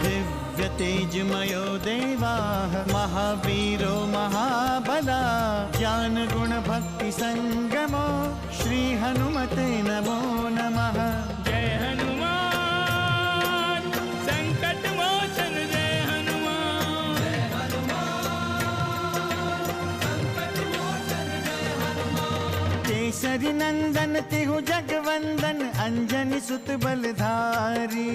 दिव्य तेजमयो देवाः महावीरो महाबला ज्ञान गुण भक्ति संगमो श्री हनुमते नमो नमः। जय हनुमान संकट मोचन जय हनुमान। जय हनुमान संकट मोचन जय हनुमान। केसरी नंदन तिहु जगवंदन अंजनी सुत बलधारी।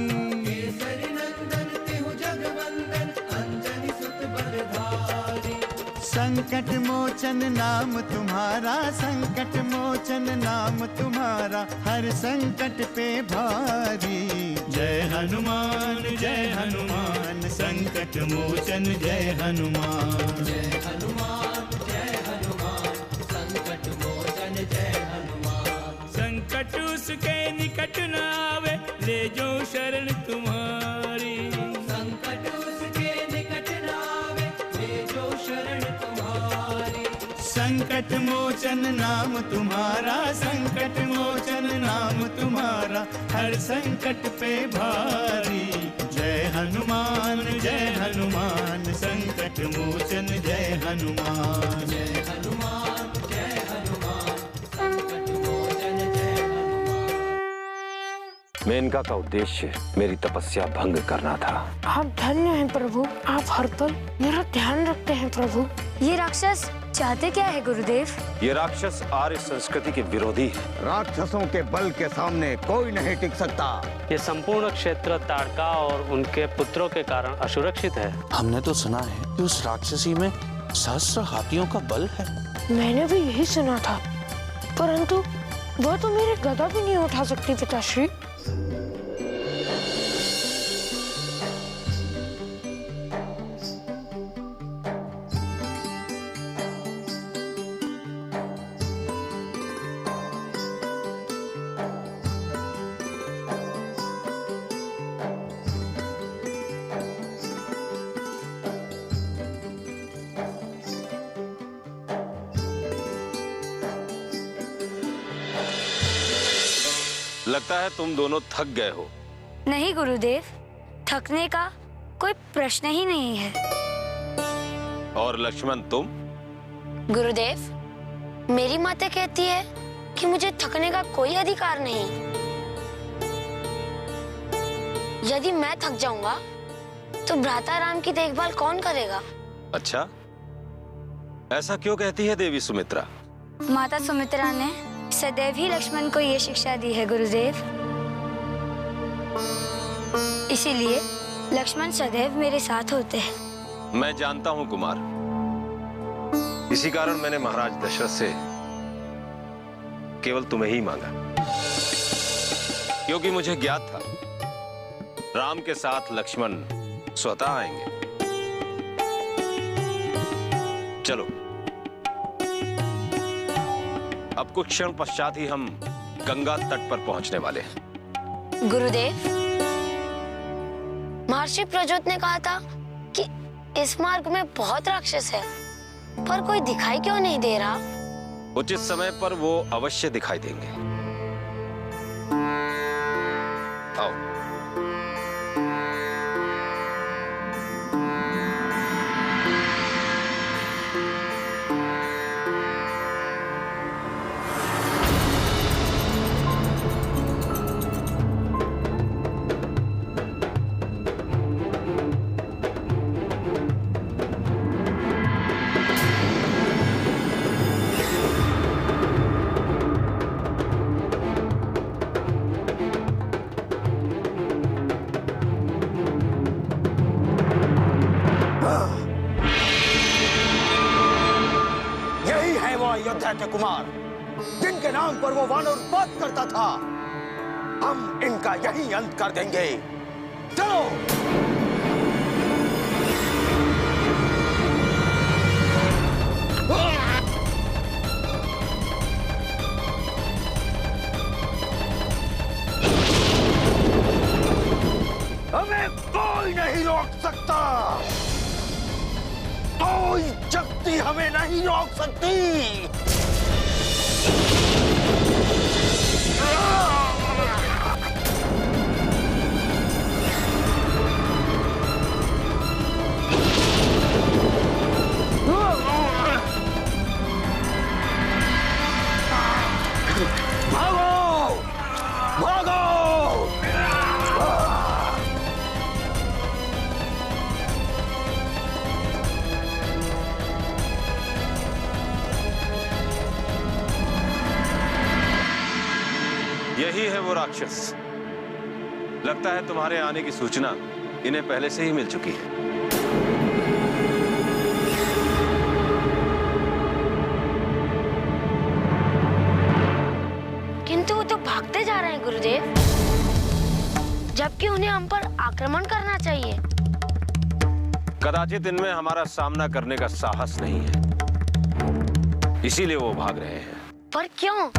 केसरी नंदन तिहु जगवंदन अंजनी सुत बलधारी। संकट मोचन नाम तुम्हारा संकट मोचन नाम तुम्हारा हर संकट पे भारी। जय हनुमान संकट मोचन जय हनुमान। जय हनुमान संकट मोचन जय हनुमान। संकट उसके निकट न आवे ले जो शरण तुम्हारी। संकट उसके निकट न आवे ले जो शरण तुम्हारी। संकट मोचन नाम तुम्हारा संकट मोचन नाम तुम्हारा हर संकट पे भारी। जय हनुमान संकट मोचन जय हनुमान। जय हनुमान संकट मोचन जय हनुमान। मेनका का उद्देश्य मेरी तपस्या भंग करना था। आप धन्य हैं प्रभु, आप हर पल मेरा ध्यान रखते हैं प्रभु। ये राक्षस चाहते क्या है गुरुदेव? ये राक्षस आर्य संस्कृति के विरोधी है। राक्षसों के बल के सामने कोई नहीं टिक सकता। ये संपूर्ण क्षेत्र ताड़का और उनके पुत्रों के कारण असुरक्षित है। हमने तो सुना है कि उस राक्षसी में सहस्त्र हाथियों का बल है। मैंने भी यही सुना था, परंतु वह तो मेरे गदा भी नहीं उठा सकती पिताश्री। लगता है तुम दोनों थक गए हो। नहीं गुरुदेव, थकने का कोई प्रश्न ही नहीं है। और लक्ष्मण तुम? गुरुदेव, मेरी माता कहती है कि मुझे थकने का कोई अधिकार नहीं। यदि मैं थक जाऊंगा तो भ्राता राम की देखभाल कौन करेगा? अच्छा, ऐसा क्यों कहती है देवी सुमित्रा? माता सुमित्रा ने सदैव ही लक्ष्मण को ये शिक्षा दी है गुरुदेव। इसीलिए लक्ष्मण सदैव मेरे साथ होते हैं। मैं जानता हूं कुमार, इसी कारण मैंने महाराज दशरथ से केवल तुम्हें ही मांगा, क्योंकि मुझे ज्ञात था राम के साथ लक्ष्मण स्वतः आएंगे। चलो, अब कुछ क्षण पश्चात ही हम गंगा तट पर पहुंचने वाले हैं। गुरुदेव, महर्षि प्रज्योत ने कहा था कि इस मार्ग में बहुत राक्षस है, पर कोई दिखाई क्यों नहीं दे रहा? उचित समय पर वो अवश्य दिखाई देंगे। आओ। अयोध्या के कुमार जिनके नाम पर वो वानर उत्पात करता था, हम इनका यही अंत कर देंगे। चलो। हमें कोई नहीं रोक सकता, कोई शक्ति हमें नहीं रोक सकती। यही है वो राक्षस। लगता है तुम्हारे आने की सूचना इन्हें पहले से ही मिल चुकी है। किंतु वो तो भागते जा रहे हैं गुरुदेव, जबकि उन्हें हम पर आक्रमण करना चाहिए। कदाचित इनमें हमारा सामना करने का साहस नहीं है, इसीलिए वो भाग रहे हैं। पर क्यों?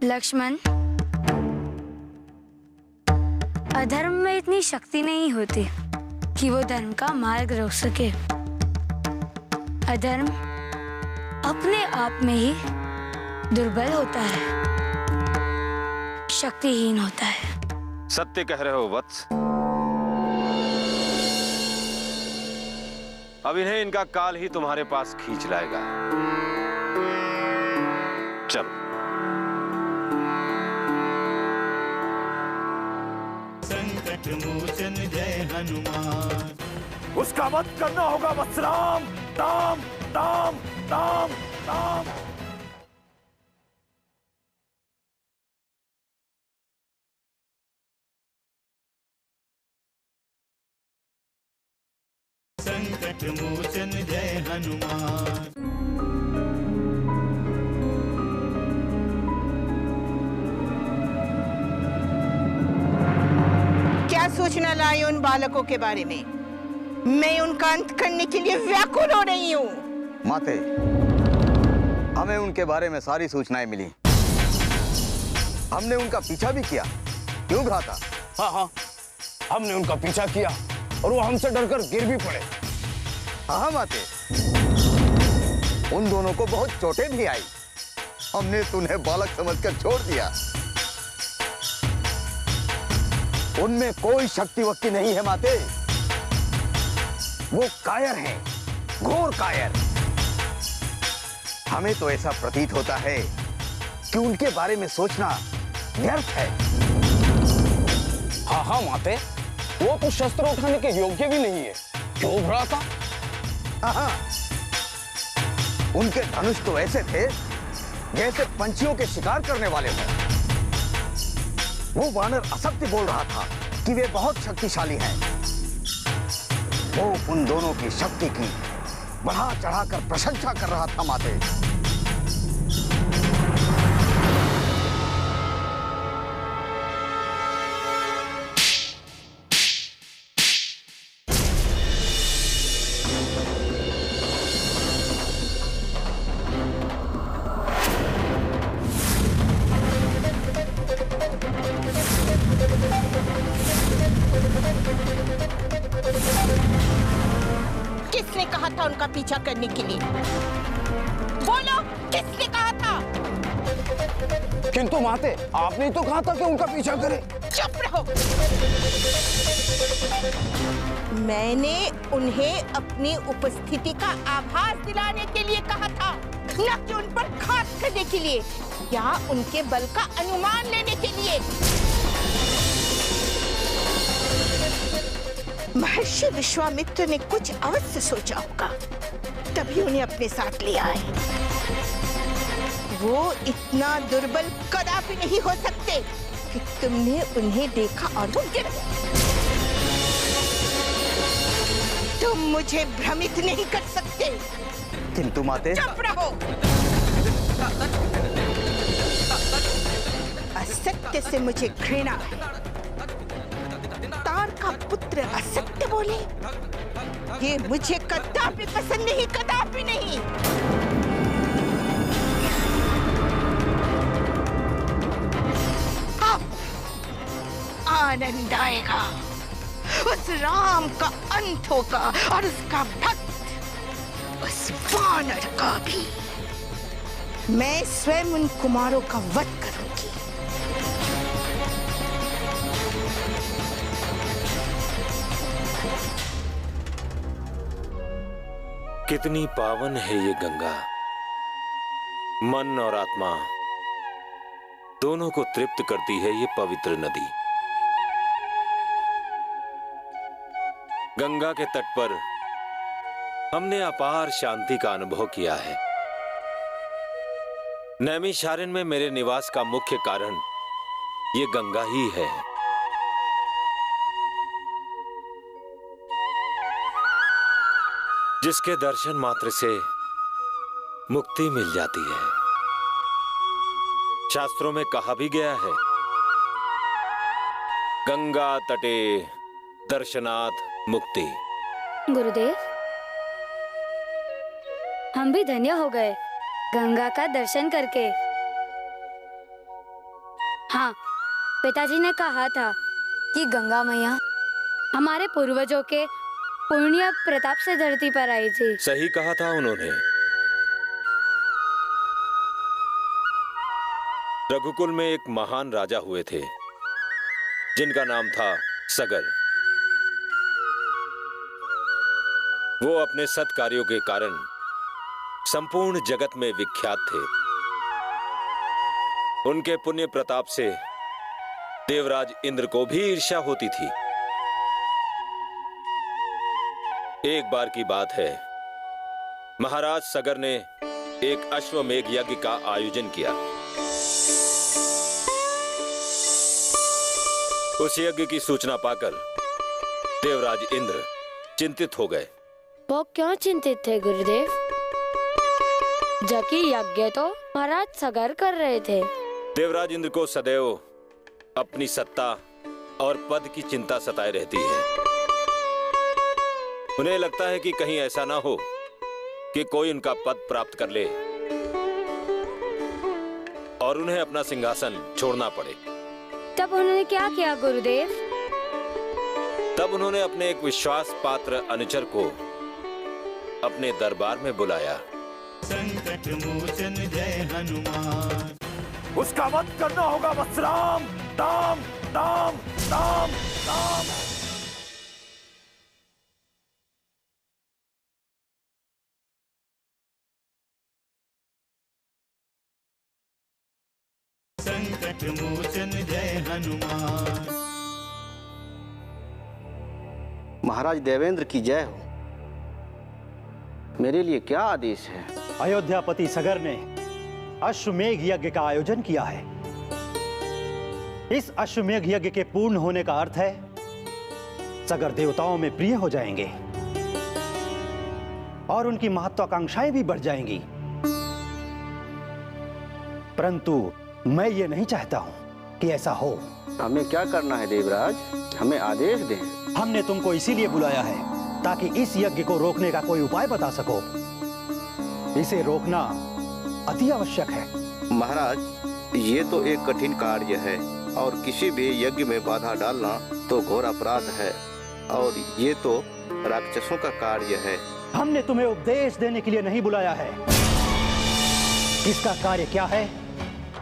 लक्ष्मण, अधर्म में इतनी शक्ति नहीं होती कि वो धर्म का मार्ग रोक सके। अधर्म अपने आप में ही दुर्बल होता है, शक्तिहीन होता है। सत्य कह रहे हो वत्स। अब इन्हें इनका काल ही तुम्हारे पास खींच लाएगा। चलो। संकट मोचन जय हनुमान। उसका वध करना होगा वत्सराम। दाम दाम दाम दाम। संकट मोचन जय हनुमान। क्या सूचना लाई उन बालकों के बारे में? मैं उनका अंत करने के लिए व्याकुल हो रही हूँ। माते, हमें उनके बारे में सारी सूचनाएं मिली। हमने उनका पीछा भी किया। क्यों भ्राता? हाँ, हमने उनका पीछा किया और वो हमसे डरकर गिर भी पड़े। हाँ माते, उन दोनों को बहुत चोटें भी आई। हमने तुम्हें बालक समझकर छोड़ दिया। उनमें कोई शक्ति वक्ति नहीं है माते। वो कायर हैं, घोर कायर। हमें तो ऐसा प्रतीत होता है कि उनके बारे में सोचना व्यर्थ है। हाँ माते, वो तो शस्त्र उठाने के योग्य भी नहीं है। क्यों भ्राता? हाँ, उनके धनुष तो ऐसे थे जैसे पंछियों के शिकार करने वाले हों। वो वानर असत्य बोल रहा था कि वे बहुत शक्तिशाली हैं। वो उन दोनों की शक्ति की बढ़ा चढ़ाकर प्रशंसा कर रहा था माते। किसने कहा था उनका पीछा करने के लिए? बोलो, किसने कहा था? किंतु माते, आपने तो कहा था कि उनका पीछा करें। चुप रहो। मैंने उन्हें अपनी उपस्थिति का आभास दिलाने के लिए कहा था, न कि उन पर घात करने के लिए या उनके बल का अनुमान लेने के लिए। महर्षि विश्वामित्र ने कुछ अवश्य सोचा होगा, तभी उन्हें अपने साथ लिया है। वो इतना दुर्बल कदापि नहीं हो सकते कि तुमने उन्हें देखा और वो गिर गए। तुम मुझे भ्रमित नहीं कर सकते। किंतु माते, चुप रहो। असत्य से मुझे घृणा है। तार का पुत्र असत्य बोले, ये मुझे कदापि पसंद नहीं, कदापि नहीं। अब आनंद आएगा, उस राम का अंत होगा और उसका भक्त उस वानर का भी। मैं स्वयं उन कुमारों का वध करूंगी। कितनी पावन है ये गंगा। मन और आत्मा दोनों को तृप्त करती है ये पवित्र नदी। गंगा के तट पर हमने अपार शांति का अनुभव किया है। नैमिषारण्य में मेरे निवास का मुख्य कारण ये गंगा ही है। जिसके दर्शन मात्र से मुक्ति मिल जाती है। शास्त्रों में कहा भी गया है, गंगा तटे दर्शनाथ मुक्ति। गुरुदेव, हम भी धन्य हो गए गंगा का दर्शन करके। हाँ, पिताजी ने कहा था कि गंगा मैया हमारे पूर्वजों के पुण्य प्रताप से धरती पर आई थी। सही कहा था उन्होंने। रघुकुल में एक महान राजा हुए थे जिनका नाम था सगर। वो अपने सत्कार्यों के कारण संपूर्ण जगत में विख्यात थे। उनके पुण्य प्रताप से देवराज इंद्र को भी ईर्ष्या होती थी। एक बार की बात है, महाराज सगर ने एक अश्वमेघ यज्ञ का आयोजन किया। उस यज्ञ की सूचना पाकर देवराज इंद्र चिंतित हो गए। वो क्यों चिंतित थे गुरुदेव? जबकि यज्ञ तो महाराज सगर कर रहे थे। देवराज इंद्र को सदैव अपनी सत्ता और पद की चिंता सताए रहती है। उन्हें लगता है कि कहीं ऐसा ना हो कि कोई उनका पद प्राप्त कर ले और उन्हें अपना सिंहासन छोड़ना पड़े। तब उन्होंने क्या किया गुरुदेव? तब उन्होंने अपने एक विश्वास पात्र अनुचर को अपने दरबार में बुलाया। संकट मोचन जय हनुमान। उसका वध करना होगा वत्सराम। दाम दाम दाम दाम। संकट मोचन जय हनुमान। महाराज देवेंद्र की जय हो। मेरे लिए क्या आदेश है? अयोध्यापति सगर ने अश्वमेघ यज्ञ का आयोजन किया है। इस अश्वमेघ यज्ञ के पूर्ण होने का अर्थ है सगर देवताओं में प्रिय हो जाएंगे और उनकी महत्वाकांक्षाएं भी बढ़ जाएंगी। परंतु मैं ये नहीं चाहता हूं कि ऐसा हो। हमें क्या करना है देवराज? हमें आदेश दें। हमने तुमको इसीलिए बुलाया है ताकि इस यज्ञ को रोकने का कोई उपाय बता सको। इसे रोकना अति आवश्यक है। महाराज, ये तो एक कठिन कार्य है और किसी भी यज्ञ में बाधा डालना तो घोर अपराध है और ये तो राक्षसों का कार्य है। हमने तुम्हें उपदेश देने के लिए नहीं बुलाया है। इसका कार्य क्या है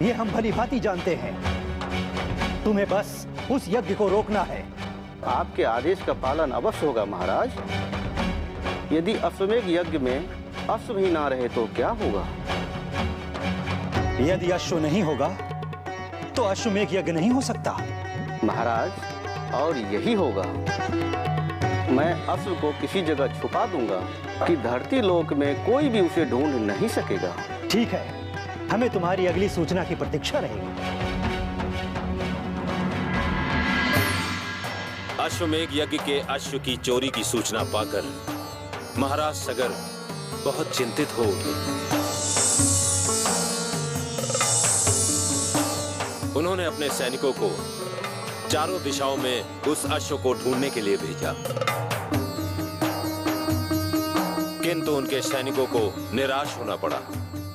ये हम भली भांति जानते हैं। तुम्हें बस उस यज्ञ को रोकना है। आपके आदेश का पालन अवश्य होगा महाराज। यदि अश्वमेघ यज्ञ में अश्व ही ना रहे तो क्या होगा? यदि अश्व नहीं होगा तो अश्वमेघ यज्ञ नहीं हो सकता महाराज। और यही होगा। मैं अश्व को किसी जगह छुपा दूंगा कि धरती लोक में कोई भी उसे ढूंढ नहीं सकेगा। ठीक है, हमें तुम्हारी अगली सूचना की प्रतीक्षा रहेगी। अश्वमेघ यज्ञ के अश्व की चोरी की सूचना पाकर महाराज सगर बहुत चिंतित हो उठे। उन्होंने अपने सैनिकों को चारों दिशाओं में उस अश्व को ढूंढने के लिए भेजा, किंतु उनके सैनिकों को निराश होना पड़ा।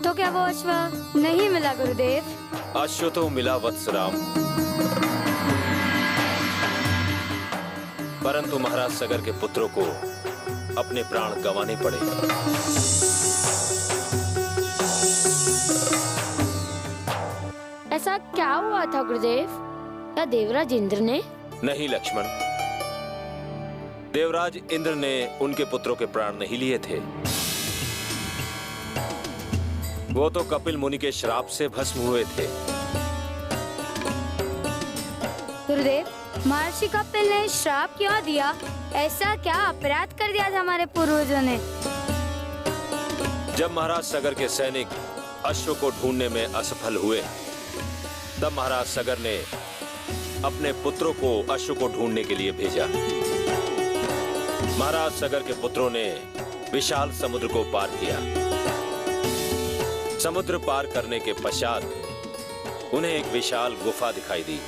तो क्या वो अश्व नहीं मिला गुरुदेव? अश्व तो मिला वत्सराम, परंतु महाराज सगर के पुत्रों को अपने प्राण गंवाने पड़े। ऐसा क्या हुआ था गुरुदेव? क्या देवराज इंद्र ने? नहीं लक्ष्मण, देवराज इंद्र ने उनके पुत्रों के प्राण नहीं लिए थे। वो तो कपिल मुनि के श्राप से भस्म हुए थे। गुरुदेव, महर्षि कपिल ने श्राप क्यों दिया? ऐसा क्या अपराध कर दिया था हमारे पूर्वजों ने? जब महाराज सगर के सैनिक अश्व को ढूंढने में असफल हुए, तब महाराज सगर ने अपने पुत्रों को अश्व को ढूंढने के लिए भेजा। महाराज सगर के पुत्रों ने विशाल समुद्र को पार किया। समुद्र पार करने के पश्चात उन्हें एक विशाल गुफा दिखाई दी।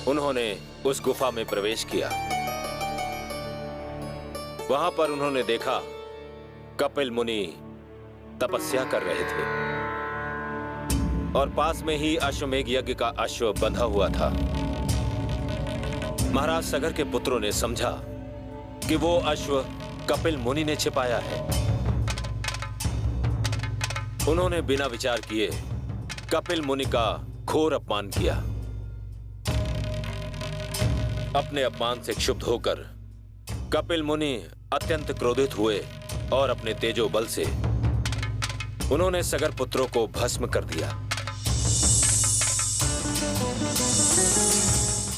उन्होंने उस गुफा में प्रवेश किया। वहां पर उन्होंने देखा कपिल मुनि तपस्या कर रहे थे और पास में ही अश्वमेघ यज्ञ का अश्व बंधा हुआ था। महाराज सगर के पुत्रों ने समझा कि वो अश्व कपिल मुनि ने छिपाया है। उन्होंने बिना विचार किए कपिल मुनि का घोर अपमान किया। अपने अपमान से क्षुब्ध होकर कपिल मुनि अत्यंत क्रोधित हुए और अपने तेजो बल से उन्होंने सगर पुत्रों को भस्म कर दिया।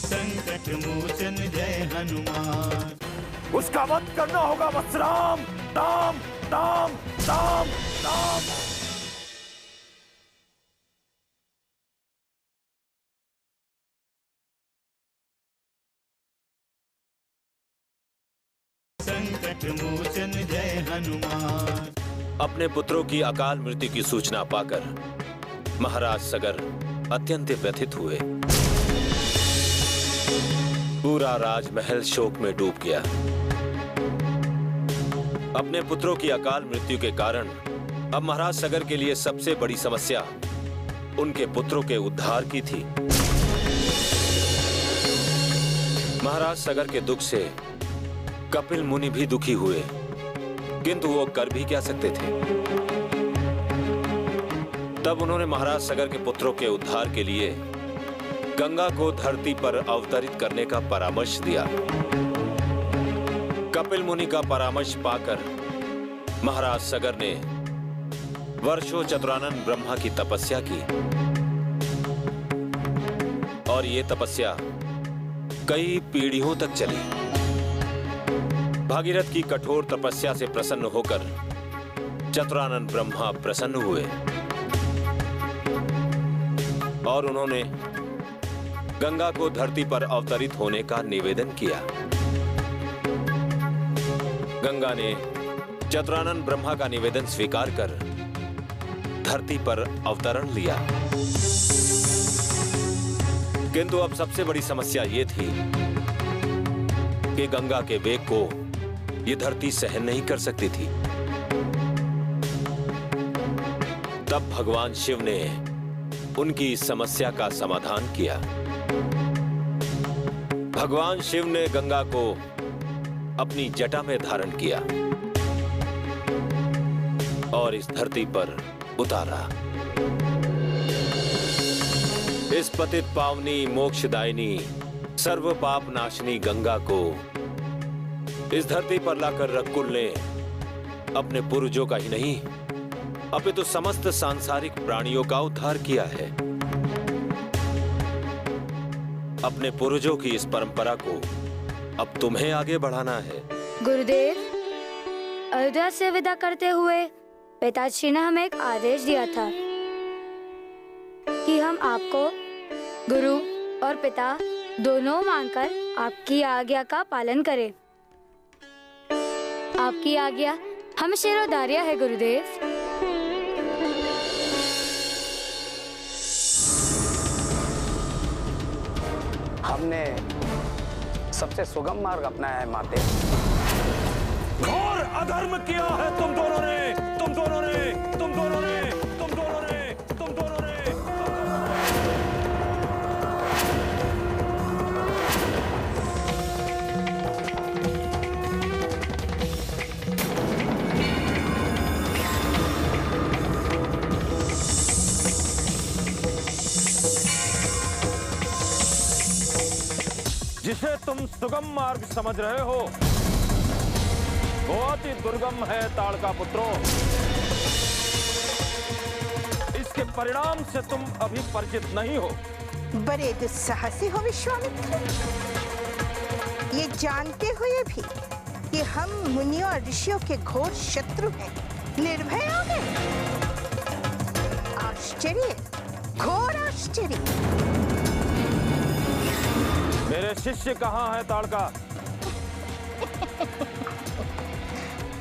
संकट मोचन जय हनुमान। उसका वध करना होगा वत्सराम। दाम दाम दाम दाम। संकट मोचन जय हनुमान। अपने पुत्रों की अकाल मृत्यु की सूचना पाकर महाराज सगर अत्यंत व्यथित हुए। पूरा राजमहल शोक में डूब गया। अपने पुत्रों की अकाल मृत्यु के कारण अब महाराज सगर के लिए सबसे बड़ी समस्या उनके पुत्रों के उद्धार की थी। महाराज सगर के दुख से कपिल मुनि भी दुखी हुए, किंतु वो कर भी क्या सकते थे। तब उन्होंने महाराज सगर के पुत्रों के उद्धार के लिए गंगा को धरती पर अवतरित करने का परामर्श दिया। कपिल मुनि का परामर्श पाकर महाराज सगर ने वर्षों चतुरानन ब्रह्मा की तपस्या की और ये तपस्या कई पीढ़ियों तक चली। भागीरथ की कठोर तपस्या से प्रसन्न होकर चतुरानन ब्रह्मा प्रसन्न हुए और उन्होंने गंगा को धरती पर अवतरित होने का निवेदन किया। गंगा ने चतुरानन ब्रह्मा का निवेदन स्वीकार कर धरती पर अवतरण लिया। किंतु अब सबसे बड़ी समस्या ये थी कि गंगा के वेग को ये धरती सहन नहीं कर सकती थी। तब भगवान शिव ने उनकी इस समस्या का समाधान किया। भगवान शिव ने गंगा को अपनी जटा में धारण किया और इस धरती पर उतारा। इस पतित पावनी मोक्षदायिनी सर्व पाप नाशनी गंगा को इस धरती पर लाकर रघुकुल ने अपने पूर्वजों का ही नहीं अपितु समस्त सांसारिक प्राणियों का उद्धार किया है। अपने पूर्वजों की इस परंपरा को अब तुम्हें आगे बढ़ाना है। गुरुदेव, अयोध्या से विदा करते हुए पिताजी ने हमें एक आदेश दिया था कि हम आपको गुरु और पिता दोनों मानकर आपकी आज्ञा का पालन करें। आपकी आज्ञा हम शिरोधार्य है गुरुदेव। हमने सबसे सुगम मार्ग अपनाया है माते। घोर अधर्म किया है तुम दोनों ने, तुम दोनों ने, तुम दोनों ने, तुम दोनों ने, तुम दोनों ने। जिसे तुम सुगम मार्ग समझ रहे हो बहुत ही दुर्गम है ताड़का पुत्रों। इसके परिणाम से तुम अभी परिचित नहीं हो। बड़े दुस्साहसी हो विश्वामित्र, ये जानते हुए भी कि हम मुनियों और ऋषियों के घोर शत्रु हैं। निर्भय हो गए? आश्चर्य, घोर आश्चर्य। मेरे शिष्य कहाँ है ताड़का?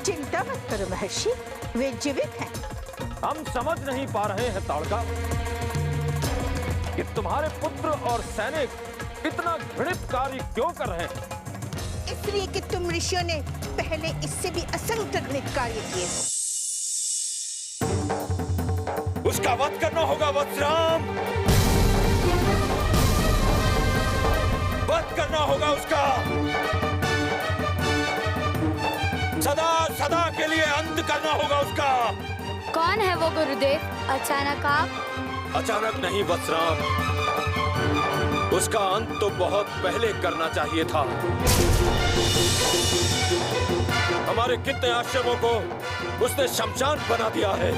चिंता मत करो महर्षि, वे जीवित हैं। हम समझ नहीं पा रहे हैं ताड़का कि तुम्हारे पुत्र और सैनिक इतना घृणित कार्य क्यों कर रहे हैं? इसलिए कि तुम ऋषियों ने पहले इससे भी असंख्य घृणित कार्य किए। उसका वध करना होगा वत्सराम, वध करना होगा उसका। सदा सदा के लिए अंत करना होगा उसका। कौन है वो गुरुदेव? अचानक आप? अचानक नहीं वत्सराम, उसका अंत तो बहुत पहले करना चाहिए था। हमारे कितने आश्रमों को उसने शमशान बना दिया है।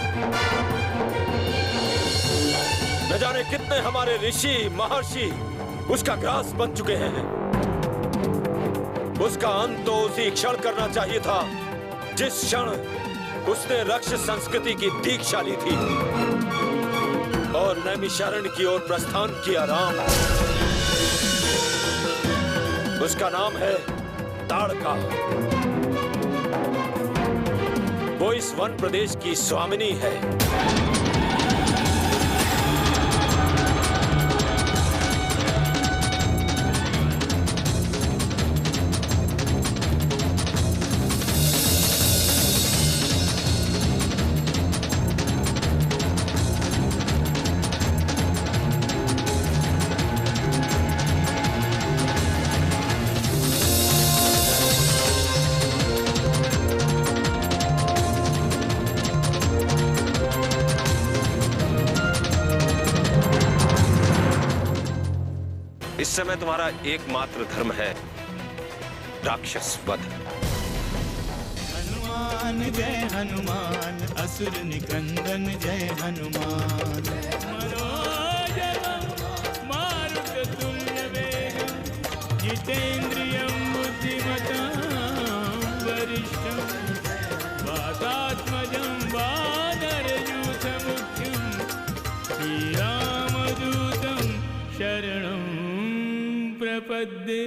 न जाने कितने हमारे ऋषि महर्षि उसका ग्रास बन चुके हैं। उसका अंत तो उसी क्षण करना चाहिए था जिस क्षण उसने रक्ष संस्कृति की दीक्षा ली थी और नैमिषारण्य की ओर प्रस्थान किया। राम, उसका नाम है ताड़का। वो इस वन प्रदेश की स्वामिनी है। इस समय तुम्हारा एकमात्र धर्म है राक्षस वध। हनुमान जय हनुमान, असुर निकंदन जय हनुमान। मारुततुल्यवेगं जितेन्द्रियं बुद्धिमतां वरिष्ठं वातात्मजं वानरयूथमुख्यं श्रीरामदूतं शरणं प्रपद्ये।